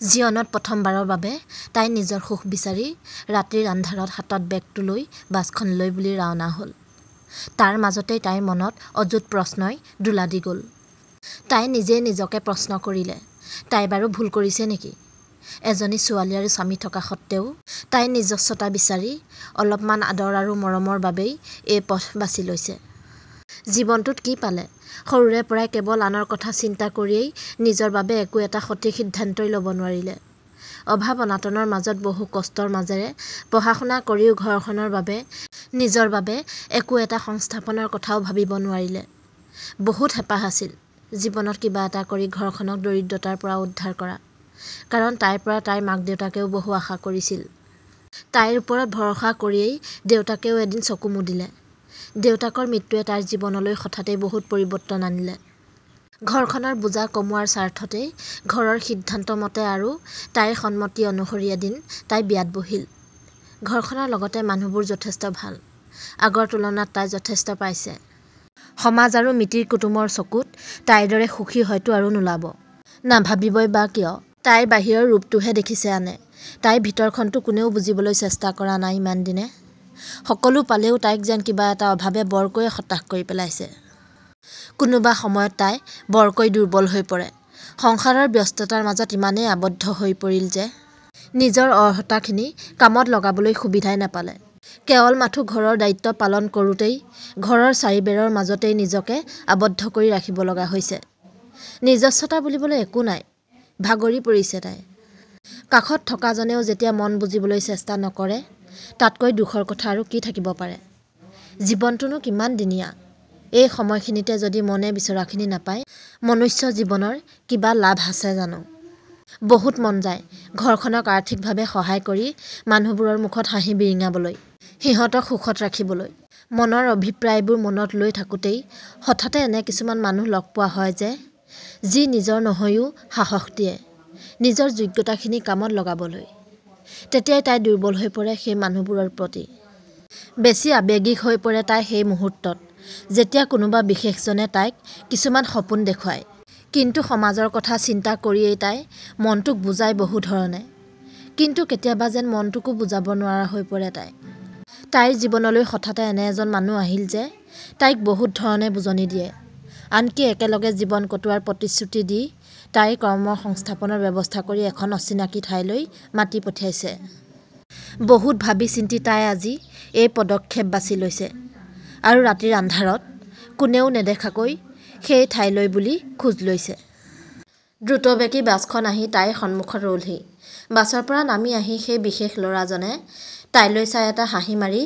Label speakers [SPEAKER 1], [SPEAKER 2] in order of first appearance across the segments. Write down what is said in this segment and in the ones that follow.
[SPEAKER 1] জীৱনত প্ৰথমবাৰৰ বাবে তাই নিজৰ সুখ বিচাৰি ৰাতিৰ আন্ধাৰত হাতত বেগটো লৈ বাছখনলৈ বুলি ৰাওনা হ'ল। তাৰ মাজতেই তাইৰ মনত অযুত প্ৰশ্নই দোলা দি গ'ল। তাই নিজেই নিজকে প্ৰশ্ন কৰিলে, তাই বাৰু ভুল কৰিছে নেকি? এজনী ছোৱালী আৰু স্বামী থকা সত্ত্বেও তাই নিজস্বতা বিচাৰি অলপমান আদৰ আৰু মৰমৰ বাবেই এই পথ বাছি লৈছে। জীৱনটোত কি পালে? সৰুৰে পৰাই কেৱল আনৰ কথা চিন্তা কৰিয়েই নিজৰ বাবে একো এটা সঠিক সিদ্ধান্তই ল'ব নোৱাৰিলে। অভাৱ অনাটনৰ মাজত বহু কষ্টৰ মাজেৰে পঢ়া-শুনা কৰিও ঘৰখনৰ বাবে নিজৰ বাবে একো এটা সংস্থাপনৰ কথাও ভাবিব নোৱাৰিলে। বহুত হেঁপাহ আছিল জীৱনত কিবা এটা কৰি ঘৰখনক দৰিদ্ৰতাৰ পৰা উদ্ধাৰ কৰা। কাৰণ তাইৰ পৰা তাইৰ মাক-দেউতাকেও বহু আশা কৰিছিল। তাইৰ ওপৰত ভৰসা কৰিয়েই দেউতাকেও এদিন চকু মুদিলে। দেউতাকৰ মৃত্যুৱে তাইৰ জীৱনলৈ হঠাতেই বহুত পৰিৱৰ্তন আনিলে। ঘৰখনৰ বোজা কমোৱাৰ স্বাৰ্থতেই ঘৰৰ সিদ্ধান্ত মতে আৰু তাইৰ সন্মতি অনুসৰি এদিন তাই বিয়াত বহিল। ঘৰখনৰ লগতে মানুহবোৰ যথেষ্ট ভাল। আগৰ তুলনাত তাই যথেষ্ট পাইছে। সমাজ আৰু মিতিৰ কুটুমৰ চকুত তাইৰ দৰে সুখী হয়তো আৰু নোলাব। নাভাবিবই বা কিয়? তাইৰ বাহিৰৰ ৰূপটোহে দেখিছে আনে। তাইৰ ভিতৰখনটো কোনেও বুজিবলৈ চেষ্টা কৰা নাই ইমান দিনে। সকলো পালেও তাইক যেন কিবা এটা অভাৱে বৰকৈয়ে হতাশ কৰি পেলাইছে। কোনোবা সময়ত তাই বৰকৈ দুৰ্বল হৈ পৰে। সংসাৰৰ ব্যস্ততাৰ মাজত ইমানেই আবদ্ধ হৈ পৰিল যে নিজৰ অৰ্হতাখিনি কামত লগাবলৈ সুবিধাই নাপালে। কেৱল মাথো ঘৰৰ দায়িত্ব পালন কৰোঁতেই ঘৰৰ চাৰিবেৰৰ মাজতেই নিজকে আবদ্ধ কৰি ৰাখিব লগা হৈছে। নিজস্বতা বুলিবলৈ একো নাই। ভাগৰি পৰিছে তাই। কাষত থকাজনেও যেতিয়া মন বুজিবলৈ চেষ্টা নকৰে, তাতকৈ দুখৰ কথা আৰু কি থাকিব পাৰে? জীৱনটোনো কিমান দিনীয়া? এই সময়খিনিতে যদি মনে বিচৰাখিনি নাপায়, মনুষ্য জীৱনৰ কিবা লাভ আছে জানো? বহুত মন যায় ঘৰখনক আৰ্থিকভাৱে সহায় কৰি মানুহবোৰৰ মুখত হাঁহি বিৰিঙাবলৈ, সিহঁতক সুখত ৰাখিবলৈ। মনৰ অভিপ্ৰায়বোৰ মনত লৈ থাকোঁতেই হঠাতে এনে কিছুমান মানুহ লগ পোৱা হয় যে যি নিজৰ নহৈও সাহস দিয়ে নিজৰ যোগ্যতাখিনি কামত লগাবলৈ। তেতিয়াই তাই দুৰ্বল হৈ পৰে সেই মানুহবোৰৰ প্ৰতি। বেছি আৱেগিক হৈ পৰে তাই সেই মুহূৰ্তত যেতিয়া কোনোবা বিশেষজনে তাইক কিছুমান সপোন দেখুৱায়। কিন্তু সমাজৰ কথা চিন্তা কৰিয়েই তাই মনটোক বুজায় বহু ধৰণে। কিন্তু কেতিয়াবা যেন মনটোকো বুজাব নোৱাৰা হৈ পৰে তাই। তাইৰ জীৱনলৈ হঠাতে এনে এজন মানুহ আহিল যে তাইক বহুত ধৰণে বুজনি দিয়ে। আনকি একেলগে জীৱন কটোৱাৰ প্ৰতিশ্ৰুতি দি তাইৰ কৰ্মৰ সংস্থাপনৰ ব্যৱস্থা কৰি এখন অচিনাকি ঠাইলৈ মাতি পঠিয়াইছে। বহুত ভাবি চিন্তি তাই আজি এই পদক্ষেপ বাছি লৈছে আৰু ৰাতিৰ আন্ধাৰত কোনেও নেদেখাকৈ সেই ঠাইলৈ বুলি খোজ লৈছে। দ্ৰুতবেগী বাছখন আহি তাইৰ সন্মুখত ৰ'লহি। বাছৰ পৰা নামি আহি সেই বিশেষ ল'ৰাজনে তাইলৈ চাই এটা হাঁহি মাৰি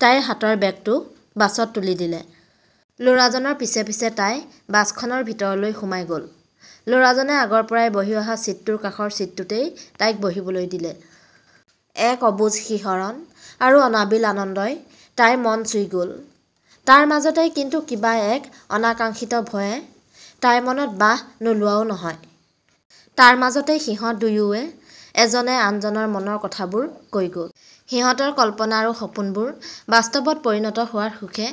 [SPEAKER 1] তাইৰ হাতৰ বেগটো বাছত তুলি দিলে। ল'ৰাজনৰ পিছে পিছে তাই বাছখনৰ ভিতৰলৈ সোমাই গ'ল। ল'ৰাজনে আগৰ পৰাই বহি অহা ছিটটোৰ কাষৰ ছিটটোতেই তাইক বহিবলৈ দিলে। এক অবুজ শিহৰণ আৰু অনাবিল আনন্দই তাইৰ মন চুই গ'ল। তাৰ মাজতেই কিন্তু কিবা এক অনাকাংক্ষিত ভয়ে তাইৰ মনত বাস নোলোৱাও নহয়। তাৰ মাজতেই সিহঁত দুয়োৱে এজনে আনজনৰ মনৰ কথাবোৰ কৈ গ'ল। সিহঁতৰ কল্পনা আৰু সপোনবোৰ বাস্তৱত পৰিণত হোৱাৰ সুখে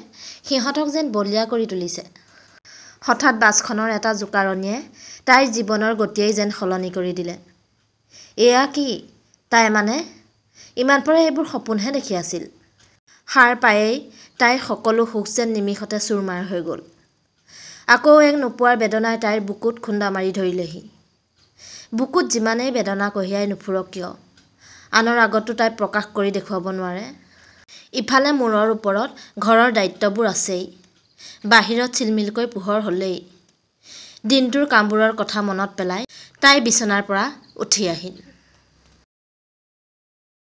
[SPEAKER 1] সিহঁতক যেন বলিয়া কৰি তুলিছে। হঠাৎ বাছখনৰ এটা জোকাৰণিয়ে তাইৰ জীৱনৰ গতিয়েই যেন সলনি কৰি দিলে। এয়া কি? তাই মানে ইমান পৰে এইবোৰ সপোনহে দেখি আছিল। সাৰ পায়েই তাইৰ সকলো সুখ যেন নিমিষতে চুৰমাৰ হৈ গ'ল। আকৌ এক নোপোৱাৰ বেদনাই তাইৰ বুকুত খুন্দা মাৰি ধৰিলেহি। বুকুত যিমানেই বেদনা কঢ়িয়াই নুফুৰক কিয়, আনৰ আগতো তাই প্ৰকাশ কৰি দেখুৱাব নোৱাৰে। ইফালে মূৰৰ ওপৰত ঘৰৰ দায়িত্ববোৰ আছেই। বাহিৰত চিলমিলকৈ পোহৰ হ'লেই। দিনটোৰ কামবোৰৰ কথা মনত পেলাই তাই বিচনাৰ পৰা উঠি আহিল।